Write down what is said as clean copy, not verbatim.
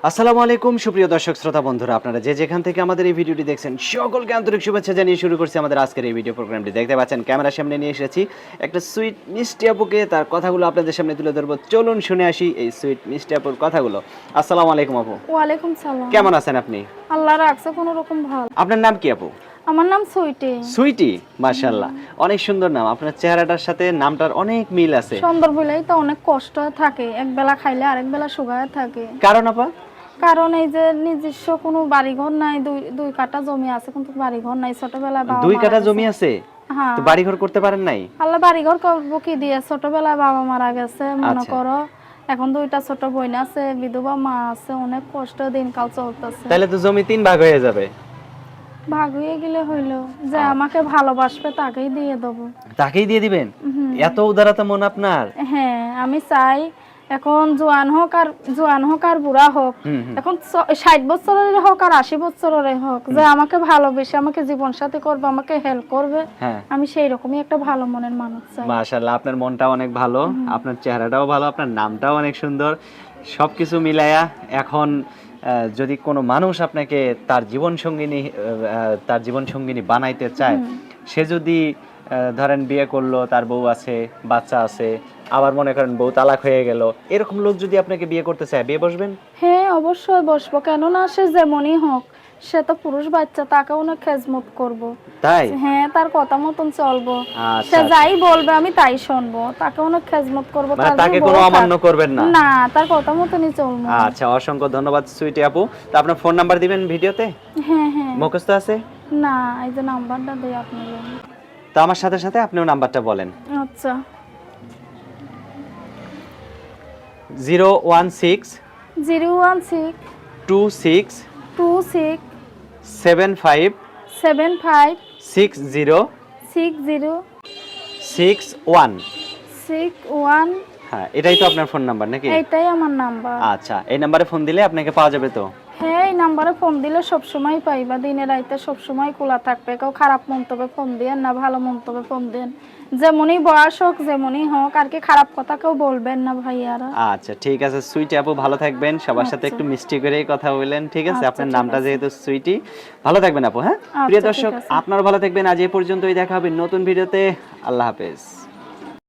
আসসালামু আলাইকুম সুপ্রিয় দর্শক শ্রোতা বন্ধুরা, আপনারা যে যেখান থেকে আমাদের এই ভিডিওটি দেখছেন সকলকে আন্তরিক শুভেচ্ছা জানিয়ে শুরু করছি আমাদের আজকের এই ভিডিও প্রোগ্রামটি। দেখতে পাচ্ছেন ক্যামেরার সামনে নিয়ে এসেছি একটা সুইট মিষ্টি আপুকে, তার কথাগুলো আপনাদের সামনে তুলে ধরবো। চলুন শুনে আসি এই সুইট মিষ্টি আপুর কথাগুলো। আসসালামু আলাইকুম আপু। ওয়ালাইকুম সালাম। কেমন আছেন আপনি? আল্লাহ রাখছে কোনো রকম ভালো। আপনার নাম কি আপু? আমার নাম সুইটি। সুইটি, মাশাআল্লাহ, অনেক সুন্দর নাম। আপনার চেহারাটার সাথে নামটার অনেক মিল আছে। সুন্দর বলেই তো অনেক কষ্ট থাকে, এক বেলা খাইলে আরেক বেলা শুকায় থাকে। কারণ আপা? কারণ এই যে নিজস্ব কোনো বাড়িঘর নাই, দুই কাঠা জমি আছে কিন্তু বাড়িঘর নাই। ছোটবেলায় বাবা দুই মারা কাঠা গেছে। জমি আছে, হ্যাঁ। তো বাড়িঘর করতে পারেন নাই? আল্লাহ বাড়িঘর করবো কি দিয়ে, ছোটবেলায় বাবা মারা গেছে মনে আচ্ছা। করো। এখন দুইটা ছোট বোন আছে, বিধবা মা আছে, অনেক কষ্ট দিনকাল চলতেছে। তাহলে তো জমি 3 ভাগ হয়ে যাবে। ভাগ হয়ে গেলে হইলো যে আমাকে ভালোবাসবে তাকেই দিয়ে দেবো। তাকেই দিয়ে দিবেন? এত উদারতা মন আপনার। হ্যাঁ, আমি চাই এখন জোয়ান হোক আর বুড়া হোক, এখন 60 বছরের হোক আর 80 বছরের হোক, যে আমাকে ভালোবেসে আমাকে জীবন সাথী করবে, আমাকে হেল্প করবে, আমি সেই রকমই একটা ভালো মনের মানুষ চাই। মাশাআল্লাহ, আপনার মনটা অনেক ভালো, আপনার চেহারাটাও ভালো, আপনার নামটাও অনেক সুন্দর। সবকিছু মিলায়া এখন যদি কোনো মানুষ আপনাকে তার জীবন সঙ্গিনী বানাইতে চায়, সে যদি ধরেন বিয়ে করলো, তার বউ আছে, বাচ্চা আছে, আবার মনে করেন বউ তালাক হয়ে গেল, এরকম লোক যদি আপনাকে বিয়ে করতে চায়, বিয়ে বসবেন? হ্যাঁ, অবশ্যই বসবো। কেননা সে যেমনই হোক, সে তো পুরুষ বাচ্চা, তাকেও না খেজমত করব। তাই? হ্যাঁ, তার কথা মতন চলবো। আচ্ছা, সে যাই বলবে আমি তাই শুনবো, তাকেও না খেজমত করব। মানে তাকে কোনো অমান্য করবেন না? না, তার কথা মতনই চলবো। আচ্ছা, অসংখ্য ধন্যবাদ সুইটি আপু। তো আপনার ফোন নাম্বার দিবেন ভিডিওতে? হ্যাঁ হ্যাঁ। মুখস্থ আছে? না, এই যে নাম্বারটা দেই আপনাকে। তো আমার সাথে সাথে আপনিও নাম্বারটা বলেন। আচ্ছা। 016 016 26 26 75 75 60 60 61। 61। হ্যাঁ, এটাই তো আপনার ফোন নাম্বার নাকি? এইটাই আমার নাম্বার। আচ্ছা, এই নাম্বারে ফোন দিলে আপনাকে পাওয়া যাবে তো? হ্যাঁ, এই নাম্বারে ফোন দিলে সব সময় পাইবা, দিনে রাতে সব সময় খোলা থাকবে। কেউ খারাপ মন্তব্যে ফোন দেন না, ভালো মন্তব্যে ফোন দেন। যেমনই বয়স হোক, যেমনই হোক, আর কি খারাপ কথা কেউ বলবেন না ভাইয়ারা। আচ্ছা, ঠিক আছে সুইটি আপু, ভালো থাকবেন। সবার সাথে একটু মিষ্টি করেই কথা বললেন, ঠিক আছে? আপনার নামটা যেহেতু সুইটি। ভালো থাকবেন আপু। হ্যাঁ, প্রিয় দর্শক, আপনারা ভালো থাকবেন। আজ এই পর্যন্তই, দেখা হবে নতুন ভিডিওতে। আল্লাহ হাফেজ।